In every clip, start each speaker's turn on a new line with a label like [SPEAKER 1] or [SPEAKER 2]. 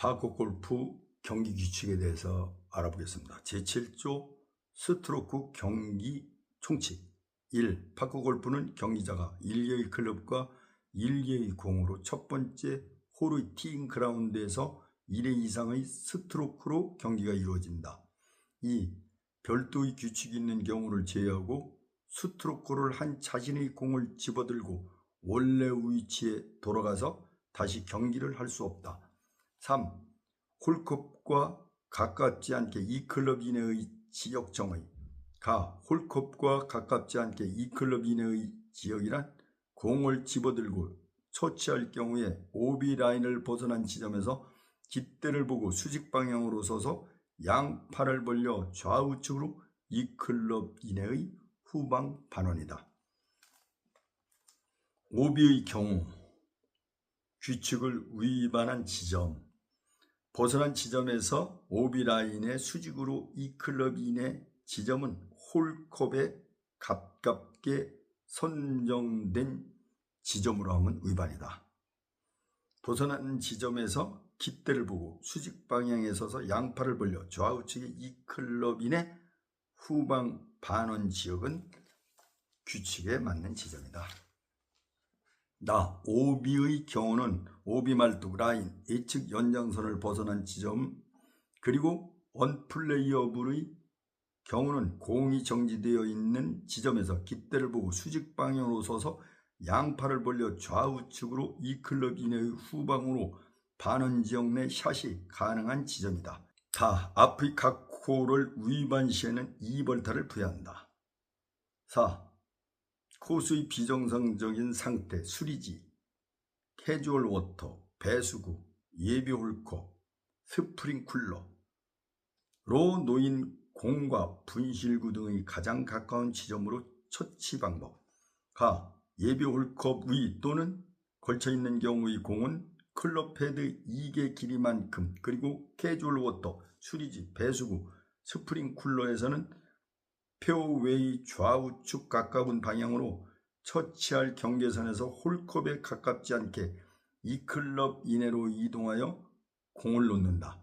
[SPEAKER 1] 파크골프 경기 규칙에 대해서 알아보겠습니다. 제7조 스트로크 경기 총칙 1. 파크골프는 경기자가 1개의 클럽과 1개의 공으로 첫 번째 홀의 티잉 그라운드에서 1회 이상의 스트로크로 경기가 이루어진다. 2. 별도의 규칙이 있는 경우를 제외하고 스트로크를 한 자신의 공을 집어들고 원래 위치에 돌아가서 다시 경기를 할 수 없다. 3. 홀컵과 가깝지 않게 2클럽 이내의 지역정의. 홀컵과 가깝지 않게 2클럽 이내의 지역이란 공을 집어들고 처치할 경우에 오비 라인을 벗어난 지점에서 깃대를 보고 수직 방향으로 서서 양팔을 벌려 좌우측으로 2클럽 이내의 후방 반원이다. 오비의 경우 규칙을 위반한 지점, 벗어난 지점에서 오비 라인의 수직으로 2클럽 이내 지점은 홀컵에 가깝게 선정된 지점으로 하면 위반이다. 벗어난 지점에서 깃대를 보고 수직 방향에 서서 양팔을 벌려 좌우측의 2클럽 이내 후방 반원 지역은 규칙에 맞는 지점이다. 오비의 경우는 오비 말뚝 라인 예측 연장선을 벗어난 지점, 그리고 언플레이어블의 경우는 공이 정지되어 있는 지점에서 깃대를 보고 수직 방향으로 서서 양팔을 벌려 좌우측으로 2클럽 이내의 후방으로 반원 지역 내 샷이 가능한 지점이다. 앞의 각 홀을 위반 시에는 2벌타를 부여한다. 4. 코스의 비정상적인 상태, 수리지, 캐주얼 워터, 배수구, 예비 홀컵, 스프링쿨러로 놓인 공과 분실구 등의 가장 가까운 지점으로 처치 방법. 예비 홀컵 위 또는 걸쳐있는 경우의 공은 클럽 패드 2개 길이만큼, 그리고 캐주얼 워터, 수리지, 배수구, 스프링쿨러에서는 페어웨이 좌우측 가까운 방향으로 처치할 경계선에서 홀컵에 가깝지 않게 2클럽 이내로 이동하여 공을 놓는다.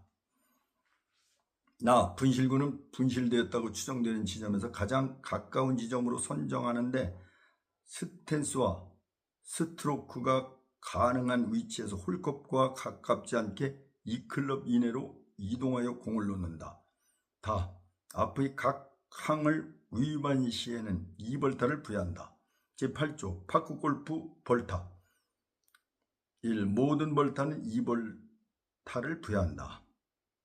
[SPEAKER 1] 분실구는 분실되었다고 추정되는 지점에서 가장 가까운 지점으로 선정하는데 스탠스와 스트로크가 가능한 위치에서 홀컵과 가깝지 않게 2클럽 이내로 이동하여 공을 놓는다. 앞의 각 항을 위반 시에는 2벌타를 부여한다. 제8조 파크골프 벌타 1. 모든 벌타는 2벌타를 부여한다.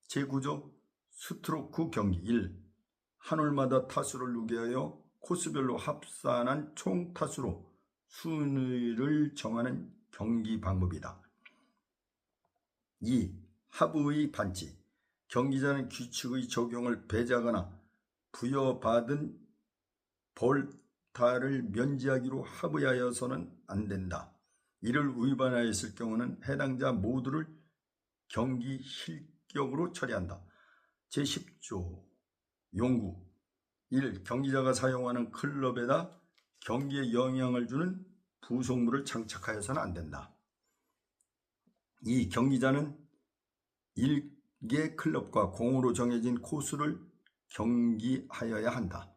[SPEAKER 1] 제9조 스트로크 경기 1. 한 홀마다 타수를 누계하여 코스별로 합산한 총 타수로 순위를 정하는 경기 방법이다. 2. 하부의 반칙. 경기자는 규칙의 적용을 배제하거나 부여받은 벌타를 면제하기로 합의하여서는 안 된다. 이를 위반하였을 경우는 해당자 모두를 경기 실격으로 처리한다. 제10조 용구 1. 경기자가 사용하는 클럽에다 경기에 영향을 주는 부속물을 장착하여서는 안 된다. 2. 경기자는 1개 클럽과 공으로 정해진 코스를 경기하여야 한다.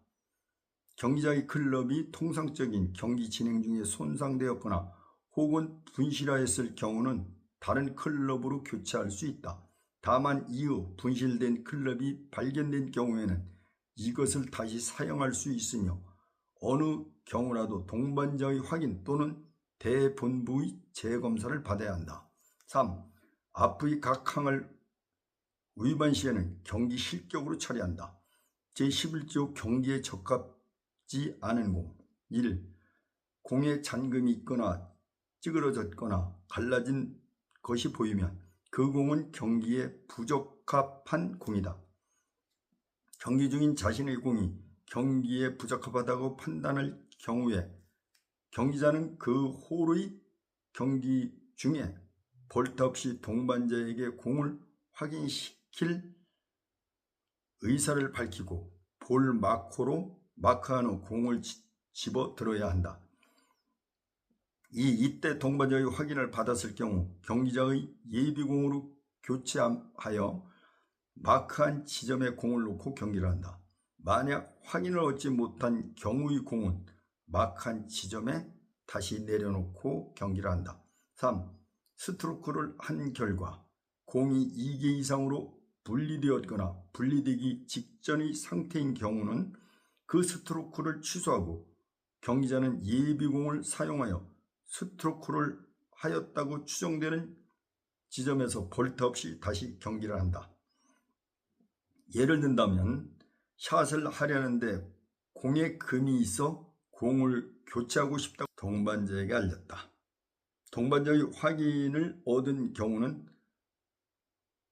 [SPEAKER 1] 경기자의 클럽이 통상적인 경기 진행 중에 손상되었거나 혹은 분실하였을 경우는 다른 클럽으로 교체할 수 있다. 다만 이후 분실된 클럽이 발견된 경우에는 이것을 다시 사용할 수 있으며 어느 경우라도 동반자의 확인 또는 대본부의 재검사를 받아야 한다. 3. 앞의 각 항을 위반 시에는 경기 실격으로 처리한다. 제11조 경기에 적합지 않은 공 1. 공에 잔금이 있거나 찌그러졌거나 갈라진 것이 보이면 그 공은 경기에 부적합한 공이다. 경기 중인 자신의 공이 경기에 부적합하다고 판단할 경우에 경기자는 그 홀의 경기 중에 벌타 없이 동반자에게 공을 확인시킬 의사를 밝히고 볼 마커로 마크한 후 공을 집어 들어야 한다. 이때 동반자의 확인을 받았을 경우 경기자의 예비공으로 교체하여 마크한 지점에 공을 놓고 경기를 한다. 만약 확인을 얻지 못한 경우의 공은 마크한 지점에 다시 내려놓고 경기를 한다. 3. 스트로크를 한 결과 공이 2개 이상으로 분리되었거나 분리되기 직전의 상태인 경우는 그 스트로크를 취소하고 경기자는 예비공을 사용하여 스트로크를 하였다고 추정되는 지점에서 볼트 없이 다시 경기를 한다. 예를 든다면 샷을 하려는데 공에 금이 있어 공을 교체하고 싶다고 동반자에게 알렸다. 동반자의 확인을 얻은 경우는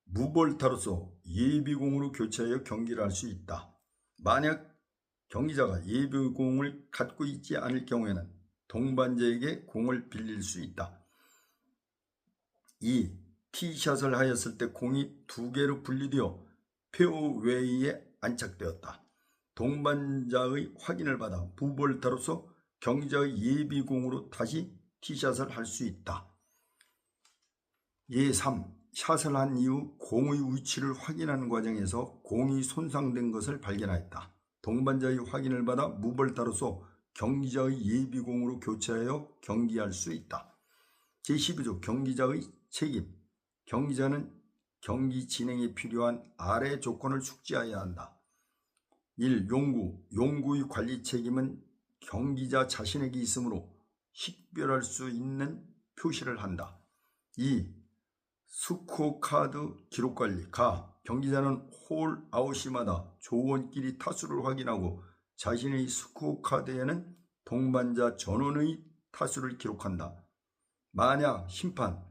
[SPEAKER 1] 무볼타로서 예비공으로 교체하여 경기를 할 수 있다. 만약 경기자가 예비공을 갖고 있지 않을 경우에는 동반자에게 공을 빌릴 수 있다. 2. 티샷을 하였을 때 공이 2개로 분리되어 페어웨이에 안착되었다. 동반자의 확인을 받아 무볼타로서 경기자의 예비공으로 다시 티샷을 할 수 있다. 예 3. 샷을 한 이후 공의 위치를 확인하는 과정에서 공이 손상된 것을 발견하였다. 동반자의 확인을 받아 무볼타로서 경기자의 예비공으로 교체하여 경기할 수 있다. 제12조 경기자의 책임. 경기자는 경기 진행에 필요한 아래 조건을 숙지해야 한다. 1. 용구의 관리 책임은 경기자 자신에게 있으므로 식별할 수 있는 표시를 한다. 2. 스코어 카드 기록관리. 경기자는 홀 아웃시마다 조원끼리 타수를 확인하고 자신의 스코어 카드에는 동반자 전원의 타수를 기록한다. 만약 심판,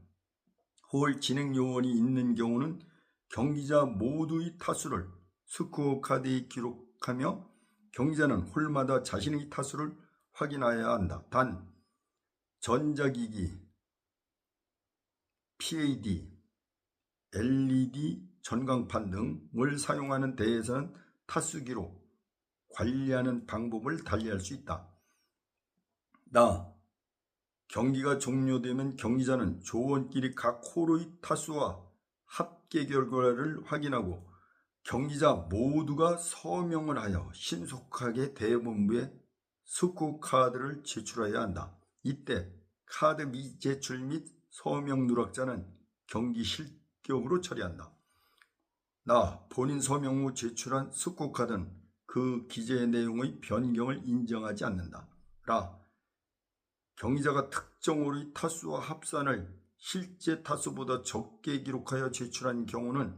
[SPEAKER 1] 홀 진행 요원이 있는 경우는 경기자 모두의 타수를 스코어 카드에 기록하며 경기자는 홀마다 자신의 타수를 확인해야 한다. 단, 전자기기, PAD, LED 전광판 등을 사용하는 대회에서는 타수 기록, 관리하는 방법을 달리할 수 있다. 경기가 종료되면 경기자는 조원끼리 각 홀의 타수와 합계 결과를 확인하고 경기자 모두가 서명을 하여 신속하게 대본부에 스코어 카드를 제출해야 한다. 이때 카드 미제출 및 서명 누락자는 경기 실격으로 처리한다. 본인 서명 후 제출한 스코어 카드는 그 기재의 내용의 변경을 인정하지 않는다. 경기자가 특정 홀의 타수와 합산을 실제 타수보다 적게 기록하여 제출한 경우는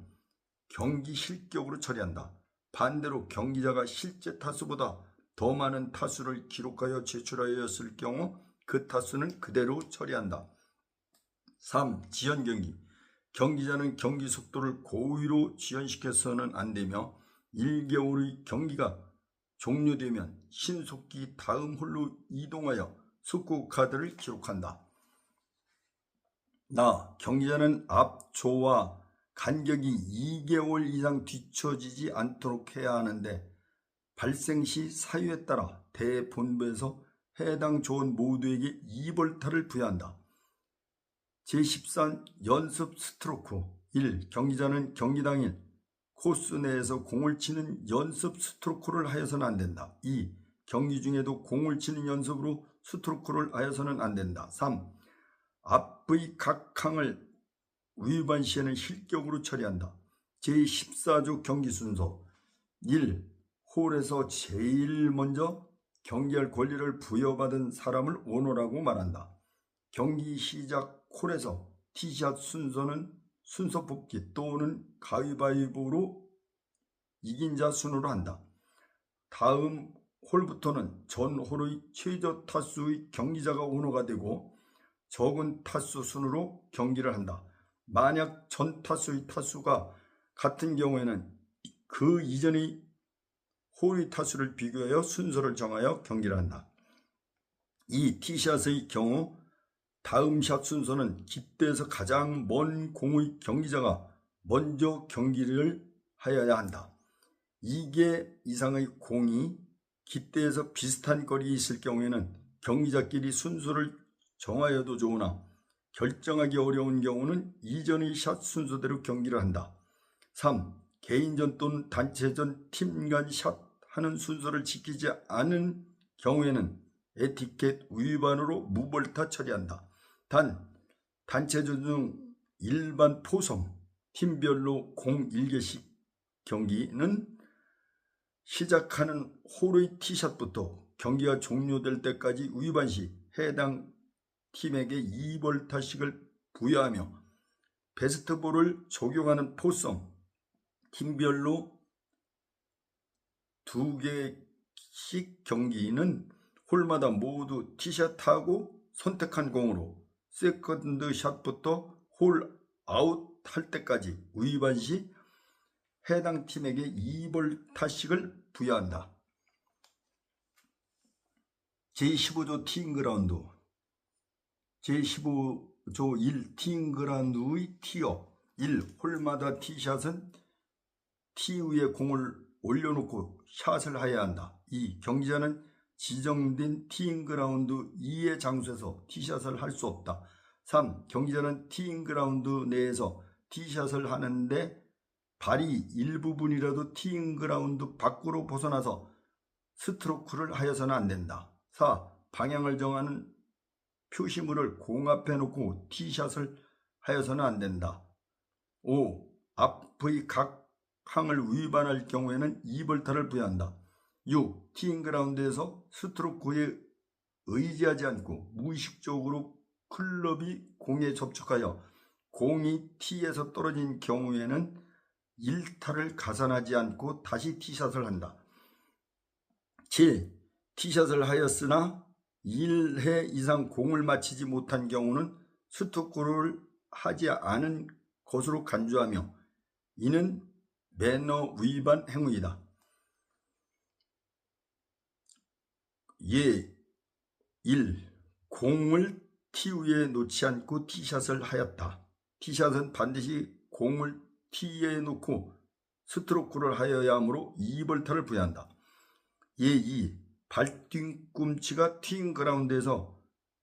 [SPEAKER 1] 경기 실격으로 처리한다. 반대로 경기자가 실제 타수보다 더 많은 타수를 기록하여 제출하였을 경우 그 타수는 그대로 처리한다. 3. 지연 경기. 경기자는 경기 속도를 고의로 지연시켜서는 안 되며 1개월의 경기가 종료되면 신속히 다음 홀로 이동하여 스코어 카드를 기록한다. 경기자는 앞조와 간격이 2개월 이상 뒤처지지 않도록 해야 하는데 발생 시 사유에 따라 대본부에서 해당 조원 모두에게 2볼타를 부여한다. 제13 연습 스트로크. 1. 경기자는 경기 당일 코스 내에서 공을 치는 연습 스트로크를 하여서는 안 된다. 2. 경기 중에도 공을 치는 연습으로 스트로크를 하여서는 안 된다. 3. 앞의 각 항을 위반 시에는 실격으로 처리한다. 제14조 경기 순서. 1. 홀에서 제일 먼저 경기할 권리를 부여받은 사람을 오너라고 말한다. 경기 시작 홀에서 티샷 순서는 순서 뽑기 또는 가위바위보로 이긴 자 순으로 한다. 다음 홀부터는 전 홀의 최저 타수의 경기자가 오너가 되고 적은 타수 순으로 경기를 한다. 만약 전 타수의 타수가 같은 경우에는 그 이전의 홀의 타수를 비교하여 순서를 정하여 경기를 한다. 이 티샷의 경우 다음 샷 순서는 깃대에서 가장 먼 공의 경기자가 먼저 경기를 하여야 한다. 2개 이상의 공이 깃대에서 비슷한 거리에 있을 경우에는 경기자끼리 순서를 정하여도 좋으나 결정하기 어려운 경우는 이전의 샷 순서대로 경기를 한다. 3. 개인전 또는 단체전 팀 간 샷 하는 순서를 지키지 않은 경우에는 에티켓 위반으로 무벌타 처리한다. 단체전 중 일반 포섬, 팀별로 공 1개씩 경기는 시작하는 홀의 티샷부터 경기가 종료될 때까지 위반 시 해당 팀에게 2벌타씩을 부여하며 베스트볼을 적용하는 포섬, 팀별로 2개씩 경기는 홀마다 모두 티샷하고 선택한 공으로 세컨드 샷부터 홀 아웃 할 때까지 위반 시 해당 팀에게 2벌타씩을 부여한다. 제15조 티잉그라운드 제15조 1 티잉그라운드의 티업 1. 홀마다 티샷은 티 위에 공을 올려놓고 샷을 해야 한다. 2. 경기자는 지정된 티잉그라운드 2의 장소에서 티샷을 할 수 없다. 3. 경기자는 티잉그라운드 내에서 티샷을 하는데 발이 일부분이라도 티잉그라운드 밖으로 벗어나서 스트로크를 하여서는 안 된다. 4. 방향을 정하는 표시물을 공 앞에 놓고 티샷을 하여서는 안 된다. 5. 앞의 각 항을 위반할 경우에는 2벌타를 부여한다. 6. 티잉그라운드에서 스트로크에 의지하지 않고 무의식적으로 클럽이 공에 접촉하여 공이 티에서 떨어진 경우에는 1타를 가산하지 않고 다시 티샷을 한다. 7. 티샷을 하였으나 1회 이상 공을 맞히지 못한 경우는 스트로크를 하지 않은 것으로 간주하며 이는 매너 위반 행위이다. 예. 1. 공을 티 위에 놓지 않고 티샷을 하였다. 티샷은 반드시 공을 티에 놓고 스트로크를 하여야 하므로 2벌타를 부여한다. 예. 2. 발뒤꿈치가 티잉그라운드에서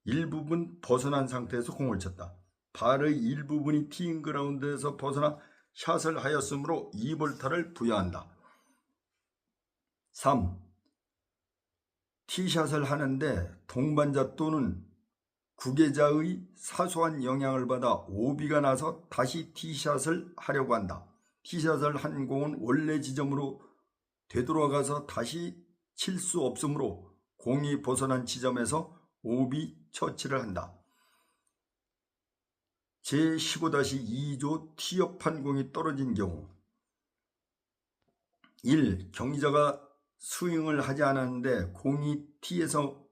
[SPEAKER 1] 일부분 벗어난 상태에서 공을 쳤다. 발의 일부분이 티잉그라운드에서 벗어나 샷을 하였으므로 2벌타를 부여한다. 3. 티샷을 하는데 동반자 또는 구계자의 사소한 영향을 받아 오비가 나서 다시 티샷을 하려고 한다. 티샷을 한 공은 원래 지점으로 되돌아가서 다시 칠 수 없으므로 공이 벗어난 지점에서 오비 처치를 한다. 제15-2조 티업한 공이 떨어진 경우 1. 경기자가 스윙을 하지 않았는데 공이 티에서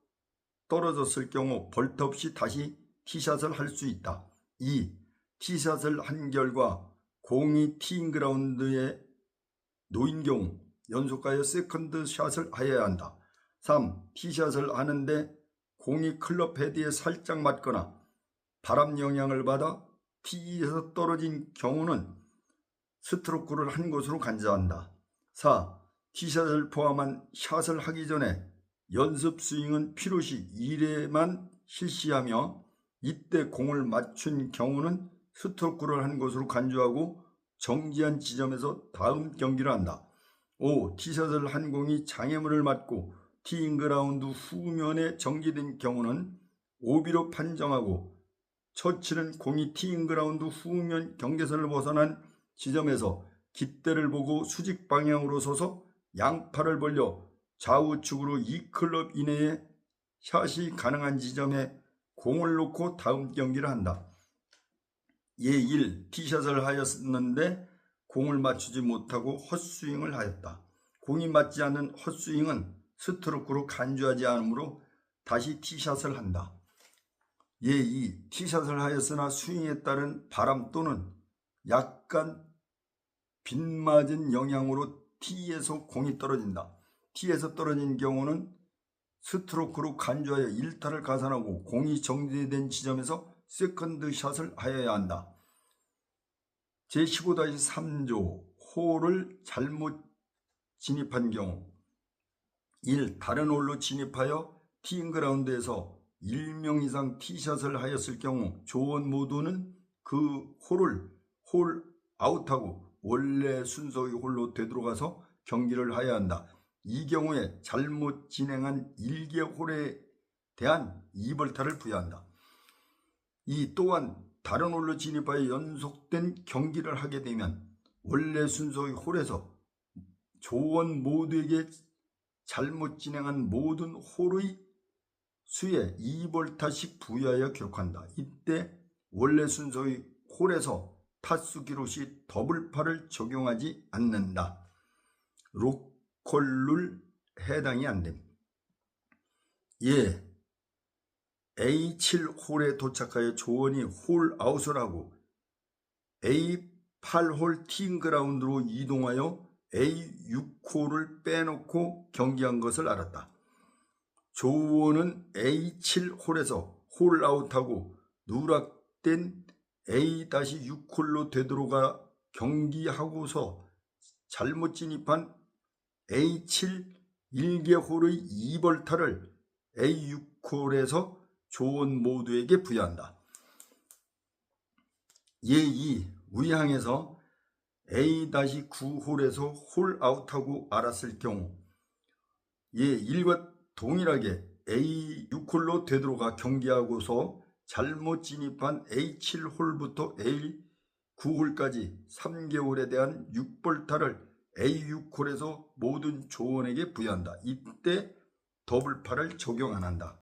[SPEAKER 1] 떨어졌을 경우 벌타 없이 다시 티샷을 할 수 있다. 2. 티샷을 한 결과 공이 티잉그라운드에 놓인 경우 연속하여 세컨드 샷을 하여야 한다. 3. 티샷을 하는데 공이 클럽 헤드에 살짝 맞거나 바람 영향을 받아 티에서 떨어진 경우는 스트로크를 한 것으로 간주한다. 4. 티샷을 포함한 샷을 하기 전에 연습 스윙은 필요시 1회만 실시하며 이때 공을 맞춘 경우는 스트로크를 한 것으로 간주하고 정지한 지점에서 다음 경기를 한다. 5. 티샷을 한 공이 장애물을 맞고 티잉그라운드 후면에 정지된 경우는 오비로 판정하고 처치는 공이 티잉그라운드 후면 경계선을 벗어난 지점에서 깃대를 보고 수직 방향으로 서서 양팔을 벌려 좌우측으로 2클럽 이내에 샷이 가능한 지점에 공을 놓고 다음 경기를 한다. 예. 1. 티샷을 하였는데 공을 맞추지 못하고 헛스윙을 하였다. 공이 맞지 않는 헛스윙은 스트로크로 간주하지 않으므로 다시 티샷을 한다. 예. 2. 티샷을 하였으나 스윙에 따른 바람 또는 약간 빗맞은 영향으로 티에서 공이 떨어진다. 티에서 떨어진 경우는 스트로크로 간주하여 1타를 가산하고 공이 정지된 지점에서 세컨드 샷을 하여야 한다. 제15-3조 홀을 잘못 진입한 경우 1. 다른 홀로 진입하여 티잉그라운드에서 1명 이상 티샷을 하였을 경우 조원 모두는 그 홀 아웃하고 원래 순서의 홀로 되돌아가서 경기를 하여야 한다. 이 경우에 잘못 진행한 1개 홀에 대한 2벌타를 부여한다. 이 또한 다른 홀로 진입하여 연속된 경기를 하게 되면 원래 순서의 홀에서 조원 모두에게 잘못 진행한 모든 홀의 수에 2벌타씩 부여하여 기록한다. 이때 원래 순서의 홀에서 타수 기록시 더블파를 적용하지 않는다. 로컬룰 해당이 안 됩니다. 예, A7홀에 도착하여 조원이 홀 아웃을 하고 A8홀 티잉그라운드로 이동하여 A6홀을 빼놓고 경기한 것을 알았다. 조원은 A7홀에서 홀 아웃하고 누락된 A-6홀로 되돌아가 경기하고서 잘못 진입한 A7 1개 홀의 2벌타를 A6홀에서 조원 모두에게 부여한다. 예2 위항에서 A-9홀에서 홀 아웃하고 알았을 경우 예1과 동일하게 A6홀로 되돌아가 경기하고서 잘못 진입한 A7홀부터 A9홀까지 3개월에 대한 6벌타를 A6홀에서 모든 조원에게 부여한다. 이때 더블파를 적용 안 한다.